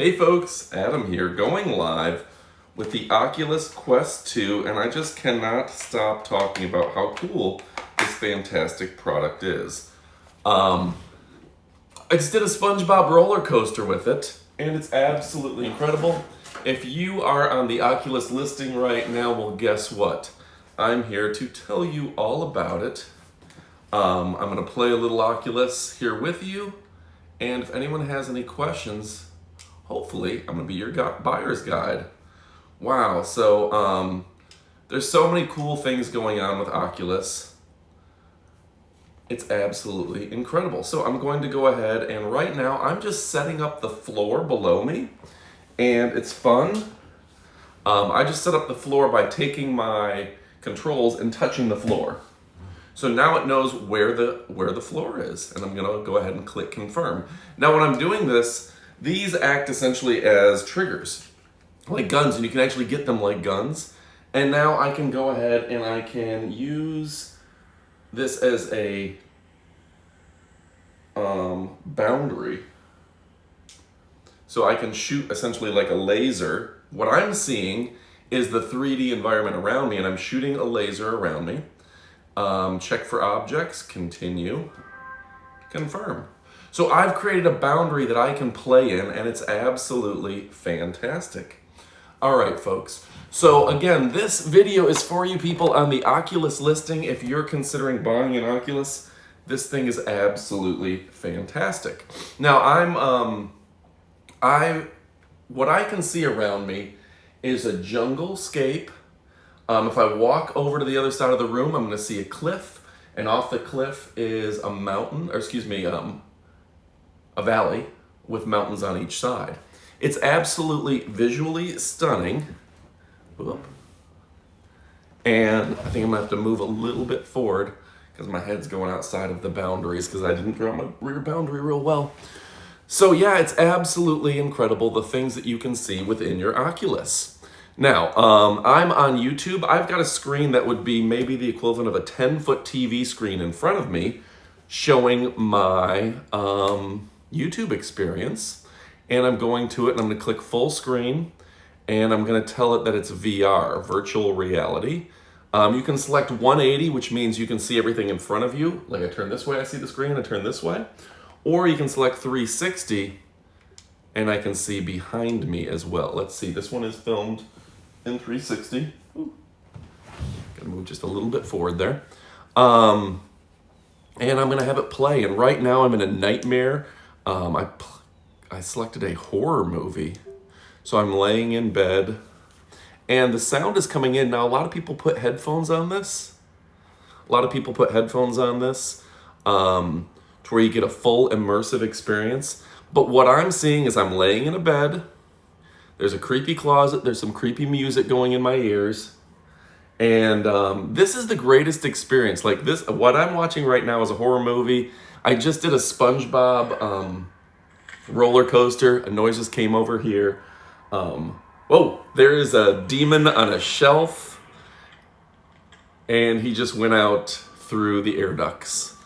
Hey folks, Adam here, going live with the Oculus Quest 2, and I just cannot stop talking about how cool this fantastic product is. I just did a SpongeBob roller coaster with it, and it's absolutely incredible. If you are on the Oculus listing right now, well, guess what? I'm here to tell you all about it. I'm going to play a little Oculus here with you, and if anyone has any questions, hopefully I'm going to be your buyer's guide. Wow, so there's so many cool things going on with Oculus. It's absolutely incredible. So I'm going to go ahead, and right now I'm just setting up the floor below me, and it's fun. I just set up the floor by taking my controls and touching the floor. So now it knows where the floor is, and I'm gonna go ahead and click confirm. Now when I'm doing this, these act essentially as triggers, like guns, and you can actually get them like guns. And now I can go ahead and I can use this as a boundary. So I can shoot essentially like a laser. What I'm seeing is the 3D environment around me, and I'm shooting a laser around me. Check for objects, continue, confirm. So I've created a boundary that I can play in, and it's absolutely fantastic. All right, folks. So again, this video is for you people on the Oculus listing. If you're considering buying an Oculus, this thing is absolutely fantastic. Now what I can see around me is a jungle scape. If I walk over to the other side of the room, I'm going to see a cliff, and off the cliff is a mountain, or excuse me, a valley with mountains on each side. It's absolutely visually stunning. Whoop. And I think I'm going to have to move a little bit forward because my head's going outside of the boundaries because I didn't draw my rear boundary real well. So yeah, it's absolutely incredible the things that you can see within your Oculus. Now, I'm on YouTube. I've got a screen that would be maybe the equivalent of a 10-foot TV screen in front of me showing my YouTube experience. And I'm going to it, and I'm going to click full screen, and I'm going to tell it that it's VR, virtual reality. You can select 180, which means you can see everything in front of you. Like I turn this way, I see the screen, I turn this way. Or you can select 360, and I can see behind me as well. Let's see, this one is filmed in 360. Ooh. Gotta move just a little bit forward there. And I'm gonna have it play. And right now I'm in a nightmare. I selected a horror movie. So I'm laying in bed, and the sound is coming in. Now a lot of people put headphones on this. To where you get a full immersive experience. But what I'm seeing is I'm laying in a bed, there's a creepy closet, there's some creepy music going in my ears, and this is the greatest experience. Like this, what I'm watching right now is a horror movie. I just did a SpongeBob roller coaster, a noise just came over here. Whoa, there is a demon on a shelf, and he just went out through the air ducts.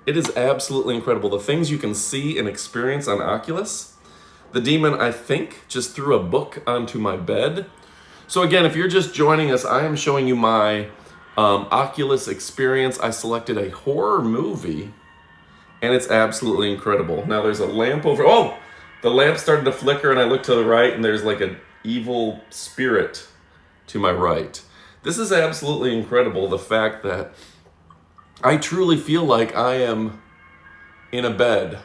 It is absolutely incredible. The things you can see and experience on Oculus. The demon, I think, just threw a book onto my bed. So again, if you're just joining us, I am showing you my Oculus experience. I selected a horror movie, and it's absolutely incredible. Now there's a lamp over, oh, the lamp started to flicker, and I look to the right, and there's like an evil spirit to my right. This is absolutely incredible, the fact that I truly feel like I am in a bed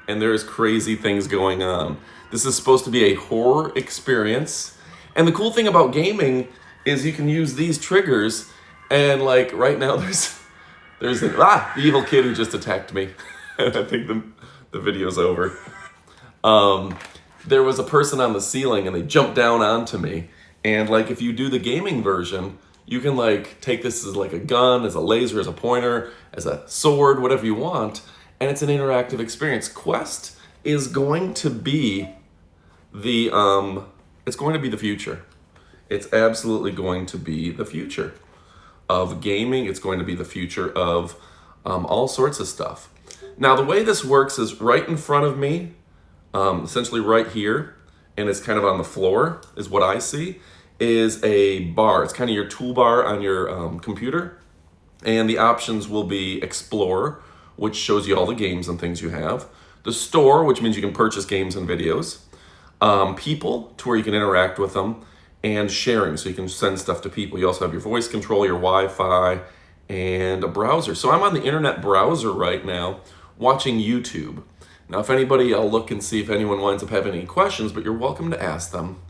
and there's crazy things going on. This is supposed to be a horror experience. And the cool thing about gaming is you can use these triggers, and like right now there's the evil kid who just attacked me. And I think the video's over. There was a person on the ceiling, and they jumped down onto me. And like if you do the gaming version, you can like take this as like a gun, as a laser, as a pointer, as a sword, whatever you want, and it's an interactive experience. Quest is going to be it's going to be the future. It's absolutely going to be the future of gaming. It's going to be the future of all sorts of stuff. Now, the way this works is right in front of me, essentially right here, and it's kind of on the floor, is what I see, is a bar. It's kind of your toolbar on your computer. And the options will be Explore, which shows you all the games and things you have. The Store, which means you can purchase games and videos. People, to where you can interact with them. And Sharing, so you can send stuff to people. You also have your voice control, your Wi-Fi, and a browser. So I'm on the internet browser right now watching YouTube. Now, if anybody, I'll look and see if anyone winds up having any questions, but you're welcome to ask them.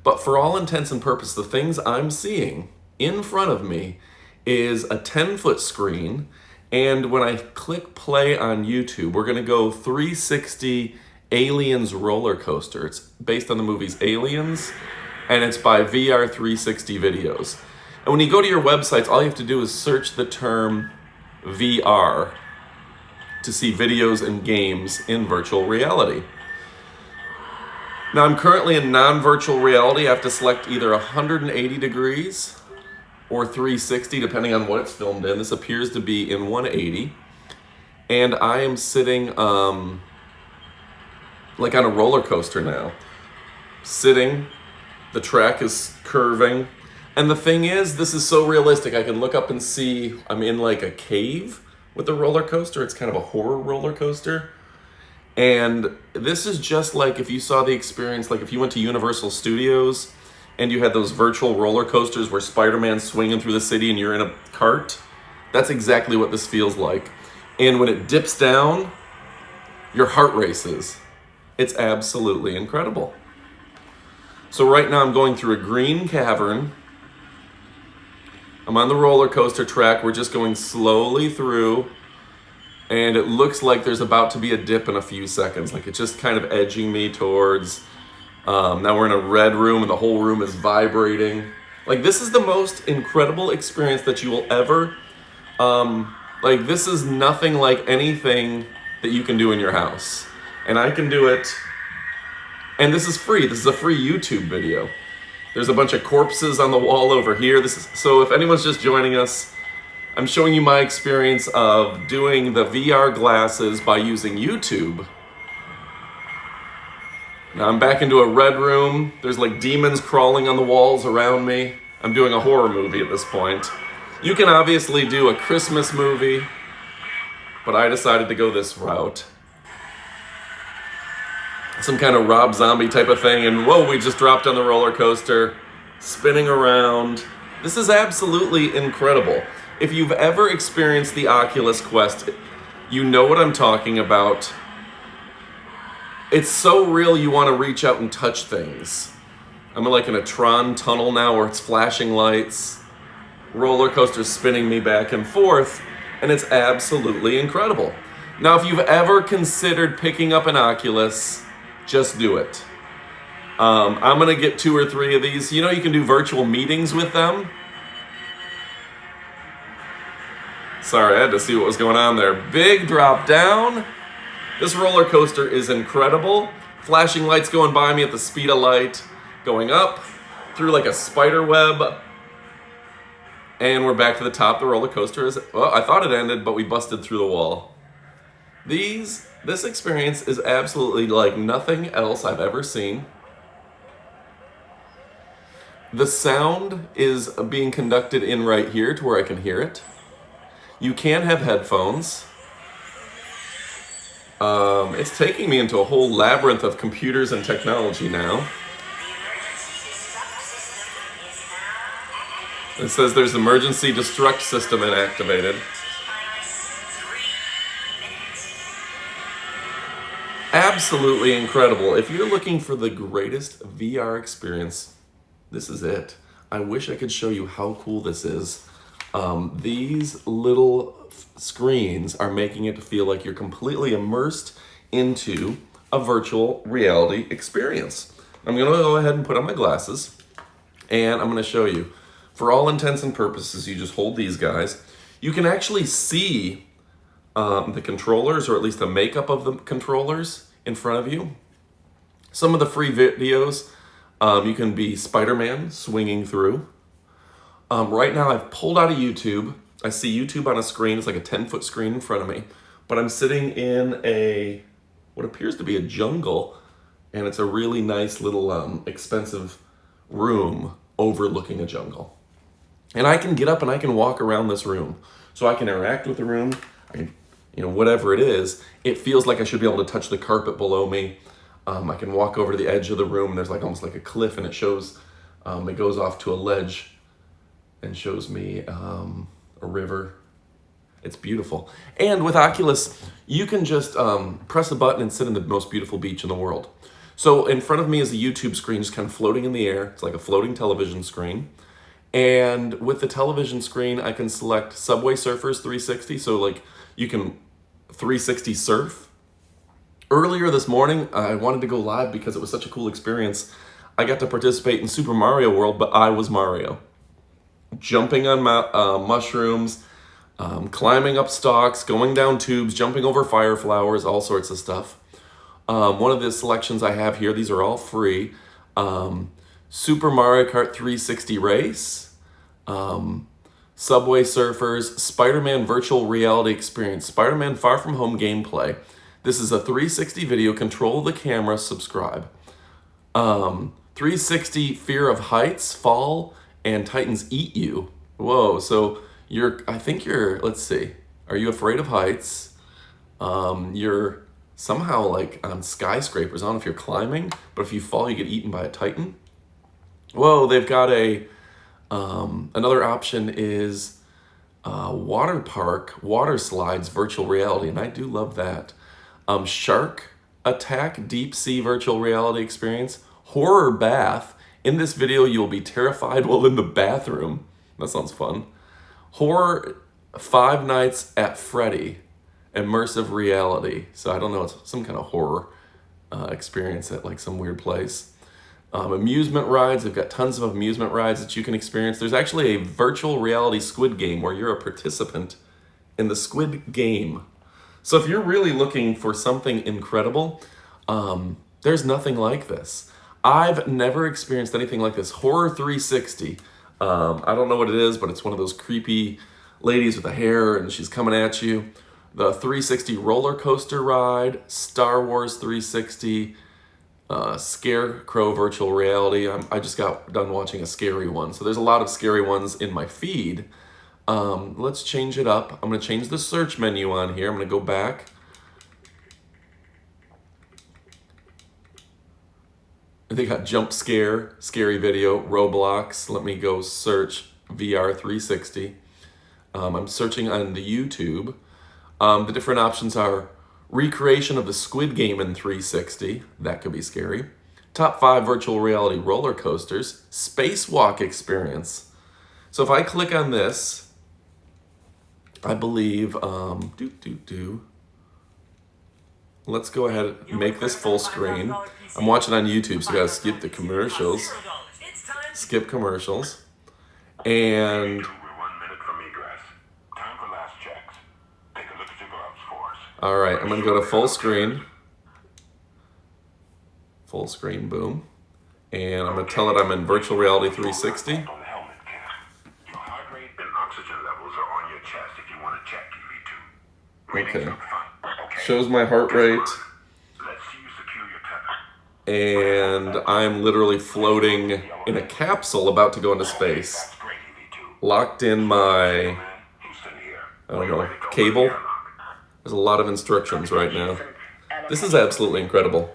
But for all intents and purposes, the things I'm seeing in front of me is a 10-foot screen, and when I click play on YouTube, we're gonna go 360 Aliens roller coaster. It's based on the movies Aliens, and it's by VR 360 videos. And when you go to your websites, all you have to do is search the term VR to see videos and games in virtual reality. Now, I'm currently in non-virtual reality. I have to select either 180 degrees or 360, depending on what it's filmed in. This appears to be in 180. And I am sitting like on a roller coaster now. Sitting, the track is curving. And the thing is, this is so realistic. I can look up and see I'm in like a cave with the roller coaster. It's kind of a horror roller coaster. And this is just like if you saw the experience, like if you went to Universal Studios and you had those virtual roller coasters where Spider-Man's swinging through the city and you're in a cart. That's exactly what this feels like. And when it dips down, your heart races. It's absolutely incredible. So right now I'm going through a green cavern. I'm on the roller coaster track. We're just going slowly through. And it looks like there's about to be a dip in a few seconds. Like it's just kind of edging me towards... now we're in a red room and the whole room is vibrating. Like this is the most incredible experience that you will ever... like this is nothing like anything that you can do in your house. And I can do it... And this is free. This is a free YouTube video. There's a bunch of corpses on the wall over here. So if anyone's just joining us, I'm showing you my experience of doing the VR glasses by using YouTube. Now I'm back into a red room. There's like demons crawling on the walls around me. I'm doing a horror movie at this point. You can obviously do a Christmas movie, but I decided to go this route. Some kind of Rob Zombie type of thing, and whoa, we just dropped on the roller coaster, spinning around. This is absolutely incredible. If you've ever experienced the Oculus Quest, you know what I'm talking about. It's so real you want to reach out and touch things. I'm like in a Tron tunnel now where it's flashing lights, roller coaster spinning me back and forth, and it's absolutely incredible. Now, if you've ever considered picking up an Oculus, just do it. I'm gonna get 2 or 3 of these. You know, you can do virtual meetings with them. Sorry, I had to see what was going on there. Big drop down. This roller coaster is incredible. Flashing lights going by me at the speed of light, going up through like a spider web. And we're back to the top. The roller coaster is, well, I thought it ended, but we busted through the wall. This experience is absolutely like nothing else I've ever seen. The sound is being conducted in right here to where I can hear it. You can have headphones. It's taking me into a whole labyrinth of computers and technology now. It says there's emergency destruct system inactivated. Absolutely incredible. If you're looking for the greatest VR experience, this is it. I wish I could show you how cool this is. These little screens are making it feel like you're completely immersed into a virtual reality experience. I'm gonna go ahead and put on my glasses and I'm gonna show you. For all intents and purposes, you just hold these guys. You can actually see the controllers, or at least the makeup of the controllers in front of you. Some of the free videos, you can be Spider-Man swinging through. Right now I've pulled out of YouTube. I see YouTube on a screen. It's like a 10-foot screen in front of me. But I'm sitting in what appears to be a jungle. And it's a really nice little expensive room overlooking a jungle. And I can get up and I can walk around this room. So I can interact with the room. I can, whatever it is, it feels like I should be able to touch the carpet below me. I can walk over to the edge of the room. There's like almost like a cliff, and it shows, it goes off to a ledge and shows me a river. It's beautiful. And with Oculus, you can just press a button and sit in the most beautiful beach in the world. So in front of me is a YouTube screen just kind of floating in the air. It's like a floating television screen. And with the television screen, I can select Subway Surfers 360. So like you can 360 surf. Earlier this morning, I wanted to go live because it was such a cool experience. I got to participate in Super Mario World, but I was Mario. Jumping on mushrooms, climbing up stalks, going down tubes, jumping over fire flowers, all sorts of stuff. One of the selections I have here, these are all free. Super Mario Kart 360 Race, Subway Surfers, Spider-Man Virtual Reality Experience, Spider-Man Far From Home gameplay. This is a 360 video, control the camera, subscribe. 360 Fear of Heights, Fall, and Titans Eat You. Whoa, so let's see, are you afraid of heights? You're somehow like on skyscrapers. I don't know if you're climbing, but if you fall, you get eaten by a Titan. Whoa, they've got another option is water park, water slides, virtual reality, and I do love that. Shark attack, deep sea virtual reality experience, horror bath. In this video, you'll be terrified while in the bathroom. That sounds fun. Horror Five Nights at Freddy, immersive reality. So I don't know, it's some kind of horror experience at like some weird place. Amusement rides, they've got tons of amusement rides that you can experience. There's actually a virtual reality squid game where you're a participant in the squid game. So if you're really looking for something incredible, there's nothing like this. I've never experienced anything like this. Horror 360. I don't know what it is, but it's one of those creepy ladies with the hair and she's coming at you. The 360 roller coaster ride, Star Wars 360, Scarecrow virtual reality. I just got done watching a scary one. So there's a lot of scary ones in my feed. Let's change it up. I'm going to change the search menu on here. I'm going to go back. They got jump scare, scary video, Roblox. Let me go search VR 360. I'm searching on the YouTube. The different options are recreation of the Squid Game in 360. That could be scary. Top 5 virtual reality roller coasters. Spacewalk experience. So if I click on this, I believe, let's go ahead and make this full screen. I'm watching on YouTube, so you gotta skip the commercials. Skip commercials. And all right, I'm gonna go to full screen. Full screen, boom. And I'm gonna tell it I'm in virtual reality 360. Your heart rate and oxygen levels are on your chest if you want to check TV2. Okay. Shows my heart rate. Let's see you secure your tether. And I'm literally floating in a capsule about to go into space. Locked in my, I don't know, cable. There's a lot of instructions right now. This is absolutely incredible.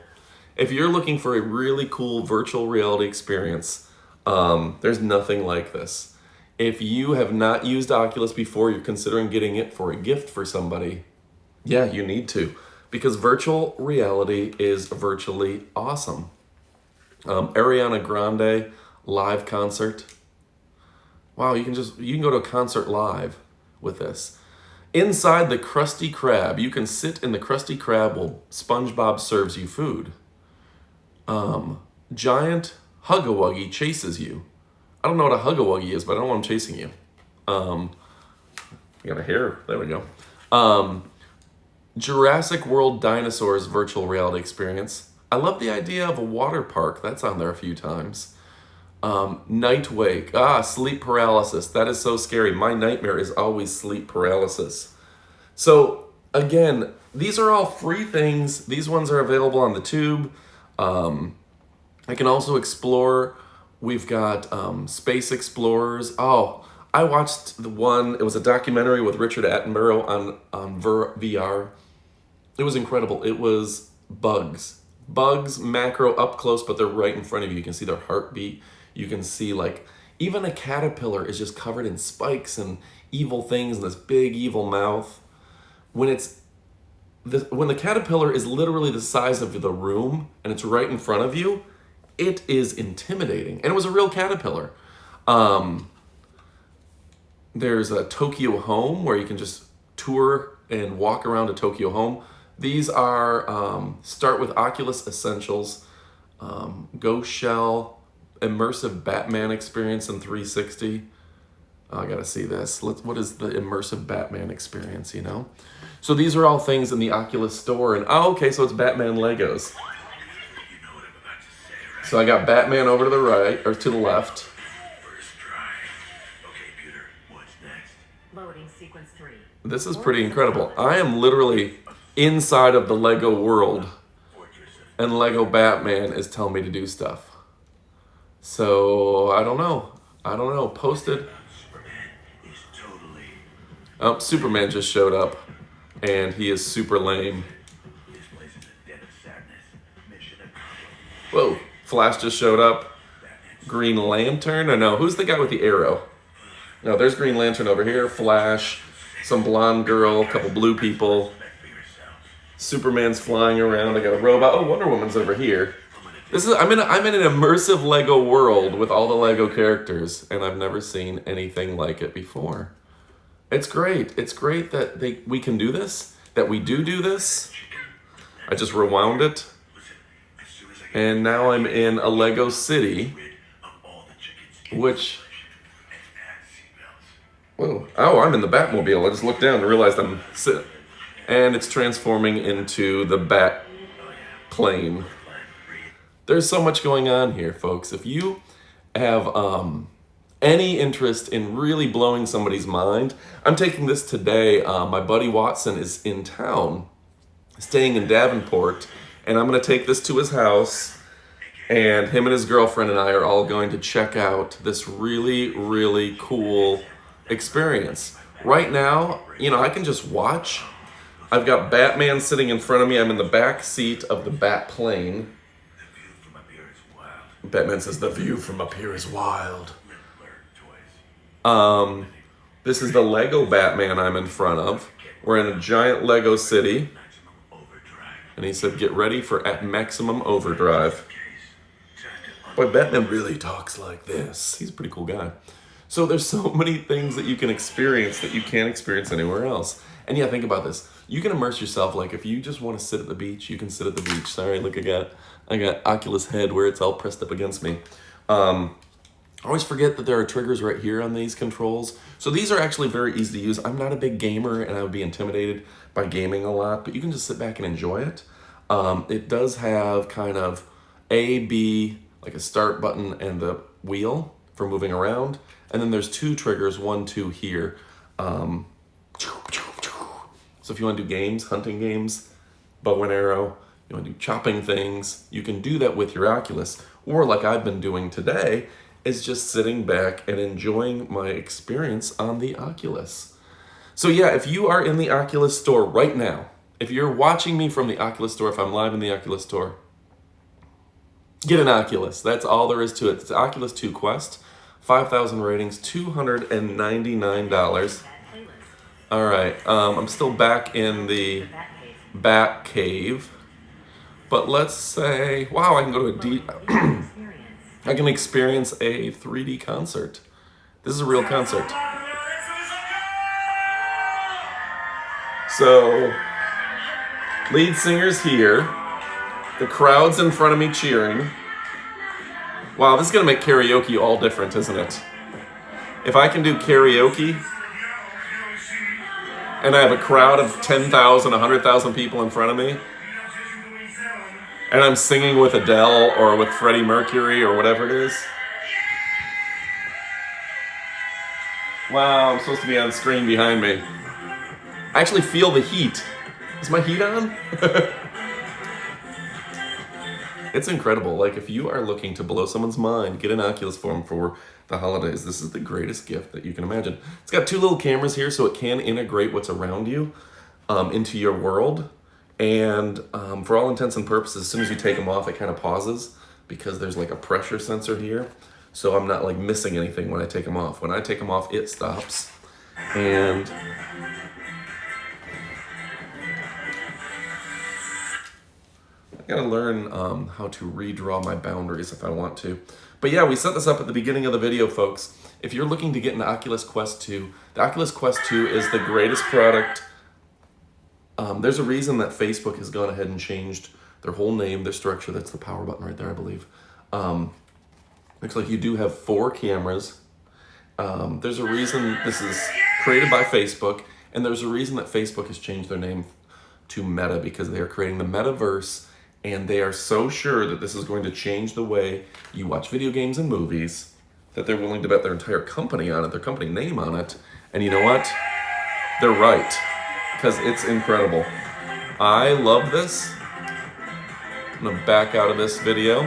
If you're looking for a really cool virtual reality experience, there's nothing like this. If you have not used Oculus before, you're considering getting it for a gift for somebody, yeah, you need to. Because virtual reality is virtually awesome. Ariana Grande live concert. Wow, you can go to a concert live with this. Inside the Krusty Krab, you can sit in the Krusty Krab while SpongeBob serves you food. Giant Hugga-Wuggy chases you. I don't know what a Hugga-Wuggy is, but I don't want him chasing you. You got a hair, there we go. Jurassic World Dinosaurs virtual reality experience. I love the idea of a water park. That's on there a few times. Night wake. Sleep paralysis. That is so scary. My nightmare is always sleep paralysis. So again, these are all free things. These ones are available on the tube. I can also explore. We've got space explorers. Oh, I watched the one. It was a documentary with Richard Attenborough on VR. It was incredible. It was bugs. Bugs macro up close, but they're right in front of you. You can see their heartbeat. You can see like even a caterpillar is just covered in spikes and evil things and this big evil mouth. When the caterpillar is literally the size of the room and it's right in front of you, it is intimidating. And it was a real caterpillar. There's a Tokyo Home where you can just tour and walk around a Tokyo Home. These are start with Oculus Essentials, Ghost Shell, Immersive Batman Experience in 360. Oh, I gotta see this. What is the Immersive Batman Experience, you know? So these are all things in the Oculus store. And okay, so it's Batman Legos. So I got Batman over to the right, or to the left. First try. Okay, Peter, what's next? Loading sequence 3. This is pretty incredible. I am literally inside of the Lego world, and Lego Batman is telling me to do stuff. So I don't know. Posted. Superman is totally. Oh, Superman just showed up, and he is super lame. This place is a den of sadness. Mission accomplished. Whoa, Flash just showed up. Green Lantern? Or no, who's the guy with the arrow? No, there's Green Lantern over here. Flash, some blonde girl, a couple blue people. Superman's flying around. I got a robot. Oh, Wonder Woman's over here. I'm in an immersive Lego world with all the Lego characters, and I've never seen anything like it before. It's great. It's great that we can do this, that we do this. I just rewound it, and now I'm in a Lego city, which... Whoa. Oh, I'm in the Batmobile. I just looked down and realized I'm sitting. And it's transforming into the Bat plane. There's so much going on here, folks. If you have any interest in really blowing somebody's mind, I'm taking this today. My buddy Watson is in town, staying in Davenport, and I'm going to take this to his house, and him and his girlfriend and I are all going to check out this really, really cool experience. Right now, I can just watch. I've got Batman sitting in front of me. I'm in the back seat of the Bat plane. Batman says, "The view from up here is wild." This is the Lego Batman I'm in front of. We're in a giant Lego city. And he said, "Get ready for at maximum overdrive." Boy, Batman really talks like this. He's a pretty cool guy. So there's so many things that you can experience that you can't experience anywhere else. And yeah, think about this. You can immerse yourself. Like if you just want to sit at the beach, you can sit at the beach. Sorry, look, I got Oculus head where it's all pressed up against me. I always forget that there are triggers right here on these controls. So these are actually very easy to use. I'm not a big gamer and I would be intimidated by gaming a lot, but you can just sit back and enjoy it. It does have kind of A, B, like a start button and the wheel for moving around. And then there's two triggers, 1, 2 here. So if you want to do games, hunting games, bow and arrow, you want to do chopping things, you can do that with your Oculus. Or like I've been doing today, is just sitting back and enjoying my experience on the Oculus. So yeah, if you are in the Oculus store right now, if you're watching me from the Oculus store, if I'm live in the Oculus store, get an Oculus. That's all there is to it. It's Oculus 2 Quest, 5,000 ratings, $299. All right, I'm still back in the Bat Cave, but let's say, wow, I can go to I can experience a 3D concert. This is a real concert. So, lead singer's here. The crowd's in front of me cheering. Wow, this is gonna make karaoke all different, isn't it? If I can do karaoke, and I have a crowd of 10,000, 100,000 people in front of me, and I'm singing with Adele or with Freddie Mercury or whatever it is. Wow, I'm supposed to be on screen behind me. I actually feel the heat. Is my heat on? It's incredible. Like, if you are looking to blow someone's mind, get an Oculus for them for the holidays. This is the greatest gift that you can imagine. It's got 2 little cameras here, so it can integrate what's around you into your world. And for all intents and purposes, as soon as you take them off, it kind of pauses because there's like a pressure sensor here. So I'm not like missing anything when I take them off. When I take them off, it stops. And I gotta learn how to redraw my boundaries if I want to. But yeah, we set this up at the beginning of the video, folks. If you're looking to get an Oculus Quest 2, the Oculus Quest 2 is the greatest product. There's a reason that Facebook has gone ahead and changed their whole name, their structure. That's the power button right there, I believe. Looks like you do have 4 cameras. There's a reason this is created by Facebook, and there's a reason that Facebook has changed their name to Meta, because they are creating the metaverse, and they are so sure that this is going to change the way you watch video games and movies that they're willing to bet their entire company on it, their company name on it. And you know what? They're right, because it's incredible. I love this. I'm gonna back out of this video,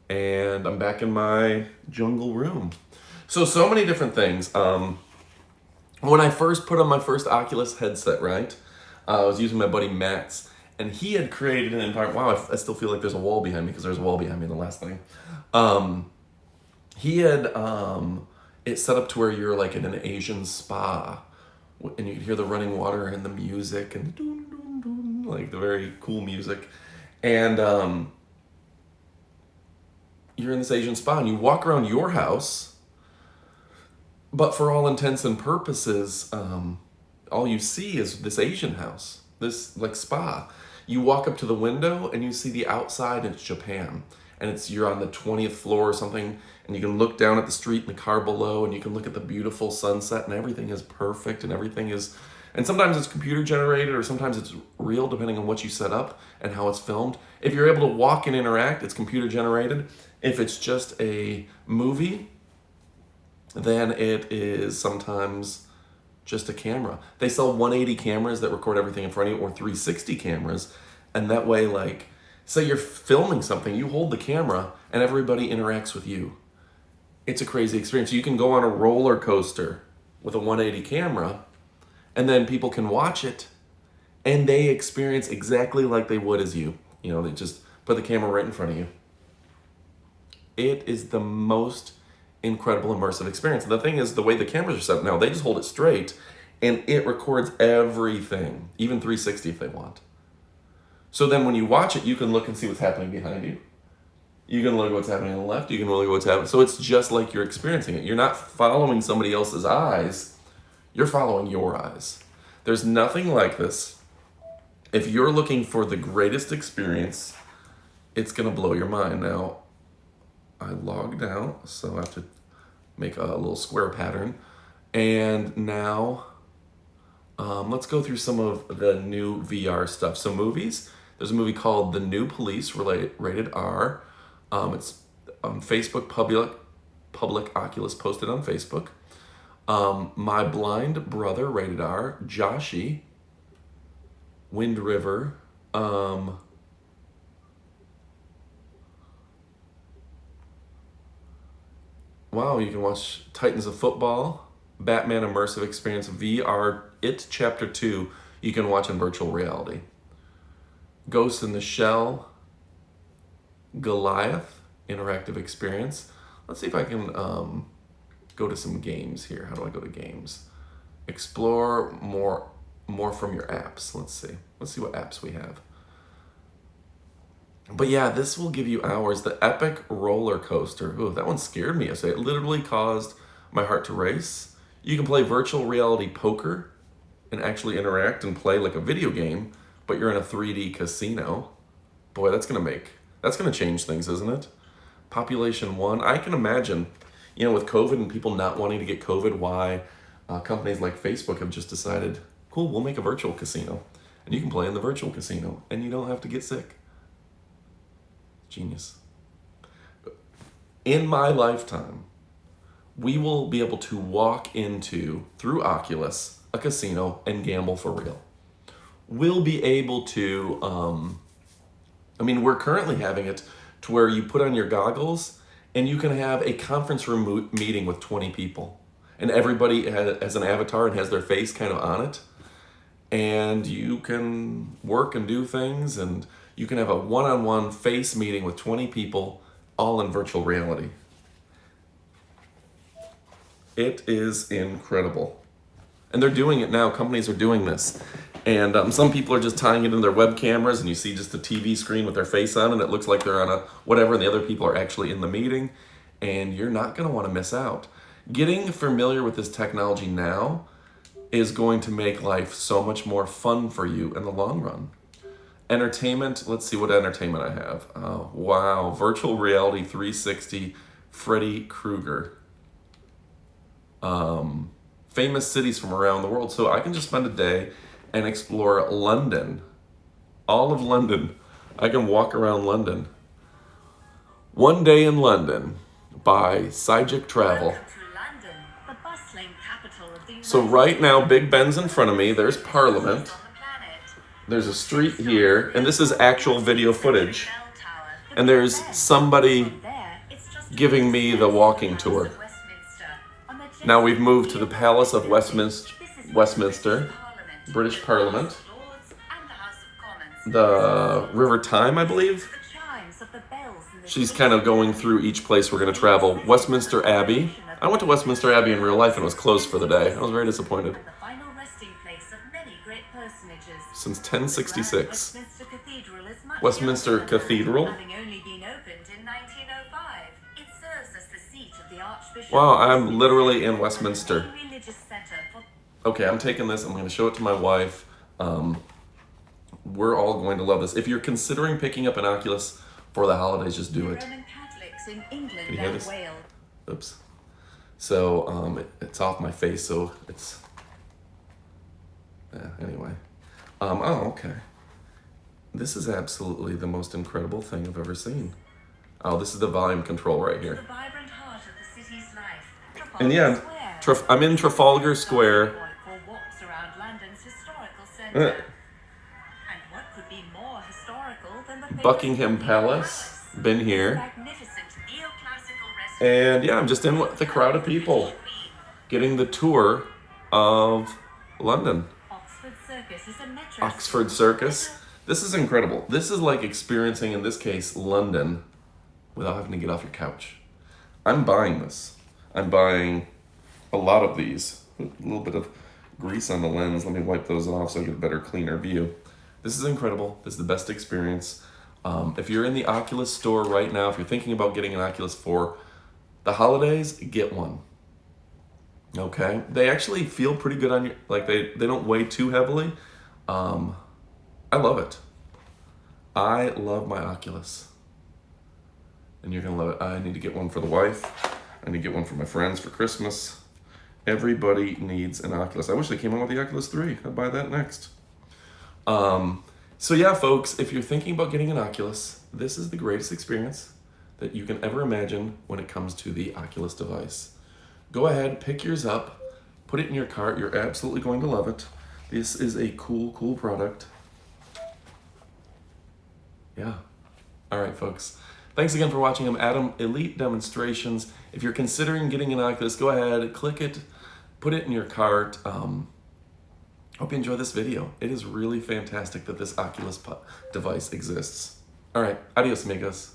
and I'm back in my jungle room. So many different things. When I first put on my first Oculus headset, right, I was using my buddy Matt's, and he had created an environment. Wow, I still feel like there's a wall behind me because there's a wall behind me in the last thing. He had it set up to where you're like in an Asian spa, and you can hear the running water and the music and dun, dun, dun, like the very cool music. And you're in this Asian spa, and you walk around your house, but for all intents and purposes, all you see is this Asian house, this like spa. You walk up to the window and you see the outside, and it's Japan. And you're on the 20th floor or something, and you can look down at the street and the car below, and you can look at the beautiful sunset, and everything is perfect, and and sometimes it's computer generated, or sometimes it's real, depending on what you set up and how it's filmed. If you're able to walk and interact, it's computer generated. If it's just a movie, then it is sometimes just a camera. They sell 180 cameras that record everything in front of you, or 360 cameras, and that way, like, say you're filming something, you hold the camera, and everybody interacts with you. It's a crazy experience. You can go on a roller coaster with a 180 camera, and then people can watch it, and they experience exactly like they would as you. You know, they just put the camera right in front of you. It is the most incredible immersive experience. And the thing is, the way the cameras are set up now, they just hold it straight, and it records everything, even 360 if they want. So then when you watch it, you can look and see what's happening behind you. You can look at what's happening on the left. You can look at what's happening. So it's just like you're experiencing it. You're not following somebody else's eyes. You're following your eyes. There's nothing like this. If you're looking for the greatest experience, it's going to blow your mind. Now, I logged out, so I have to make a little square pattern. And now, let's go through some of the new VR stuff. So movies. There's a movie called The New Police, rated R. It's on Facebook, public Oculus posted on Facebook. My Blind Brother, rated R. Joshi, Wind River. Wow, you can watch Titans of Football, Batman Immersive Experience VR, It Chapter 2, you can watch in virtual reality. Ghost in the Shell, Goliath, interactive experience. Let's see if I can go to some games here. How do I go to games? Explore more from your apps. Let's see what apps we have. But yeah, this will give you hours. The Epic Roller Coaster. Ooh, that one scared me. It literally caused my heart to race. You can play virtual reality poker and actually interact and play like a video game, but you're in a 3D casino. Boy, that's gonna change things, isn't it? Population 1. I can imagine, with COVID and people not wanting to get COVID, why companies like Facebook have just decided, cool, we'll make a virtual casino, and you can play in the virtual casino, and you don't have to get sick. Genius. In my lifetime, we will be able to walk through Oculus, a casino, and gamble for real. We'll be able to I mean, we're currently having it to where you put on your goggles and you can have a conference room meeting with 20 people. And everybody has an avatar and has their face kind of on it. And you can work and do things, and you can have a one-on-one face meeting with 20 people, all in virtual reality. It is incredible. And they're doing it now. Companies are doing this. And some people are just tying it in their web cameras, and you see just a TV screen with their face on, and it looks like they're on a whatever, and the other people are actually in the meeting. And you're not going to want to miss out. Getting familiar with this technology now is going to make life so much more fun for you in the long run. Entertainment, let's see what entertainment I have. Oh, wow. Virtual reality 360, Freddy Krueger. Famous cities from around the world. So I can just spend a day and explore London. All of London. I can walk around London. One Day in London by Sygic Travel. So right now, Big Ben's in front of me. There's Parliament. There's a street here, and this is actual video footage. And there's somebody giving me the walking tour. Now we've moved to the Palace of Westminster, British Parliament. The River Tyne, I believe. She's kind of going through each place we're going to travel. Westminster Abbey. I went to Westminster Abbey in real life and it was closed for the day. I was very disappointed. Since 1066. Westminster Cathedral. Wow, I'm literally in Westminster. Okay, I'm taking this. I'm going to show it to my wife. We're all going to love this. If you're considering picking up an Oculus for the holidays, just do it. Can you hear this? Oops. So it's off my face, so it's anyway. Oh, okay. This is absolutely the most incredible thing I've ever seen. Oh, this is the volume control right here. And yeah, I'm in Trafalgar Square. Buckingham Palace. Been here. And yeah, I'm just in with the crowd of people getting the tour of London. Oxford Circus. This is incredible. This is like experiencing, in this case, London without having to get off your couch. I'm buying this. I'm buying a lot of these. A little bit of grease on the lens. Let me wipe those off so I get a better, cleaner view. This is incredible. This is the best experience. If you're in the Oculus store right now, if you're thinking about getting an Oculus for the holidays, get one. Okay? They actually feel pretty good on you. Like they don't weigh too heavily. I love it. I love my Oculus. And you're going to love it. I need to get one for the wife. I need to get one for my friends for Christmas. Everybody needs an Oculus. I wish they came out with the Oculus 3. I'd buy that next. So yeah, folks, if you're thinking about getting an Oculus, this is the greatest experience that you can ever imagine when it comes to the Oculus device. Go ahead, pick yours up, put it in your cart. You're absolutely going to love it. This is a cool product. Yeah. All right, folks. Thanks again for watching. I'm Adam, Elite Demonstrations. If you're considering getting an Oculus, go ahead, click it, put it in your cart. Hope you enjoy this video. It is really fantastic that this Oculus device exists. All right, adios, amigos.